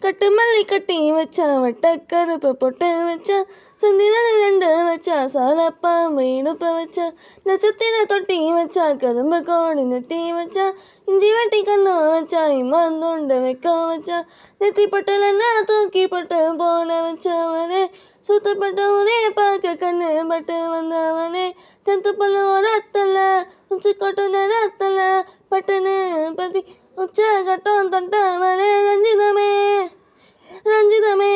கட்டு மல்லி கட்டி வச்சா வட்டக்கருப்பு பொட்டு வச்சா சந்திரனை ரெண்டு வச்சா சாலப்பா இடுப்ப வச்சா நட்சத்திர தொட்டி வச்சா கரும்பு கோடி நெட்டி வச்சா இஞ்சி வெட்டி கண்ணு வச்சா இம்மாந்துண்டு வைக்க வச்சா நெத்தி பட்டலன்னா தூக்கி பட்டு போன வச்சவனே சுத்தப்பட்ட ஒரே பார்க்க கண்ணு பட்டு வந்தவனே தெத்து பல்ல ஒரு அத்தல உச்சி கொட்டு நேரத்தல பட்டுன்னு பத்தி உச்ச கட்டம் தொட்டவனே ரஞ்சிதமே ரஞ்சிதமே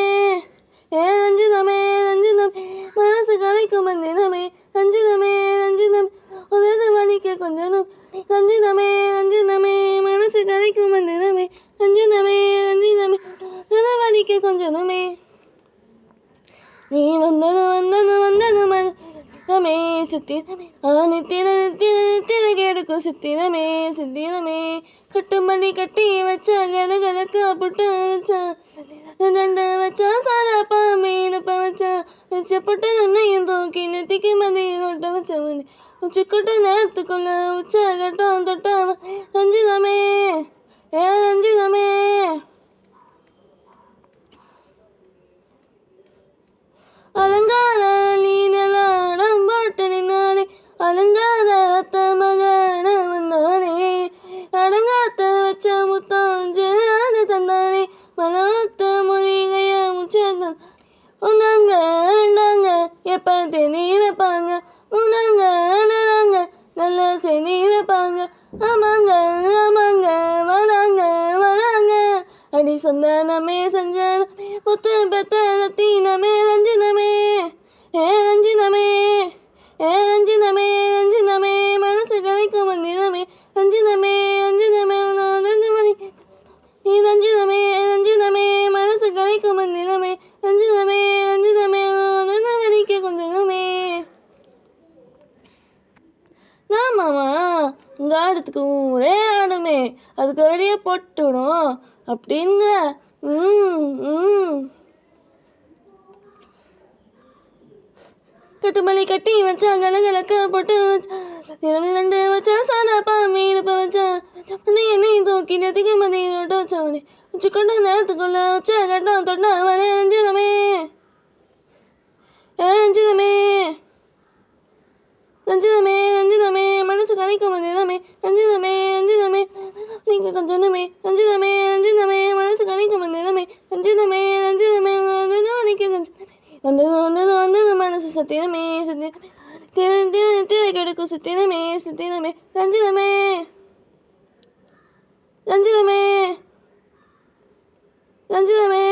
ரஞ்சிதமே ரஞ்சிதமே மனசு கலைக்கும் மந்திரமே ரஞ்சிதமே ரஞ்சிதம் உதது வலிக்க கொஞ்சம் ரஞ்சிதமே ரஞ்சிதமே மனசு கலைக்கும் மந்திரமே ரஞ்சிதமே ரஞ்சிதமே உதது வலிக்க கொஞ்சமே நீ வந்தது வந்தது வந்தது மனமே சித்திரமே நித்திர நித்திர நித்திர கெடுக்கும் சித்திரமே சித்திரமே கட்டுமல்லி கட்டி வச்சா கலகலக்க புட்டு வச்சா ரெண்டு வச்சா சாராப்பா மீனப்ப வச்சா வச்ச புட்டு நன்னையும் தூக்கி நெத்திக்கு மதியம் ஒட்ட வச்சவனே உச்சிக்கொட்ட நேரத்துக்குள்ள உச்ச கட்டம் தொட்டவன் ரஞ்சிதமே ரஞ்சிதமே அலங்கார நீனலாடம் போட்டு நின்னானே அலங்கார அத்த மகன வந்தானே அடங்காத்த வச்ச முத்தாஞ்சு ஆடு தந்தானே மலத்த மொழிகைய முச்சேதான் உன்னாங்க ரெண்டாங்க எப்ப தெனி வைப்பாங்க உன்னாங்க நடாங்க நல்ல செனி வைப்பாங்க ஆமாங்க ஆமாங்க வராங்க வராங்க அடி சந்தானமே சஞ்சானமே முத்து பெத்த ரத்தினமே ரஞ்சிதமே ரஞ்சிதமே ரஞ்சிதமே ரஞ்சிதமே மனசு கலைக்கும் மந்திரமே ரஞ்சிதமே ரஞ்சிதமே நீ ரஞ்சிதமே ரஞ்சிதமே மனசு கலைக்கும் மந்திரமே ரஞ்சிதமே ரஞ்சிதமே வலிக்க கொஞ்சமே ஆமாம்மா உங்கள் ஆடுறதுக்கு ஊரே ஆடுமே அதுக்கு வழியே போட்டுடும் அப்படிங்கிற கட்டுமல்லி கட்டி வச்சா கலகலக்க போட்டு வச்சா ரெண்டு வச்சா சாதாப்பா மீடுப்ப வச்சா என்னையும் தூக்கி நெத்திக்கு மதியம் விட்டு வச்சவனே உச்சி கொண்டு நேரத்துக்குள்ள உச்ச கட்டம் தொட்டவனே ரஞ்சிதமே ரஞ்சிதமே ரஞ்சிதமே ரஞ்சிதமே மனசு கலைக்கும் மந்திரமே ரஞ்சிதமே ரஞ்சிதமே நீங்க கொஞ்சமே ரஞ்சிதமே ரஞ்சிதமே மனசு கலைக்கும் மந்திரமே ரஞ்சிதமே ரஞ்சிதமே வலிக்க கொஞ்சம் வந்தது வந்தது வந்தது மனசு சத்திரமே சத்திரமே திர திர திர கெடுக்கும் சித்திரமே சித்திரமே ரஞ்சிதமே ரஞ்சிதமே ரஞ்சிதமே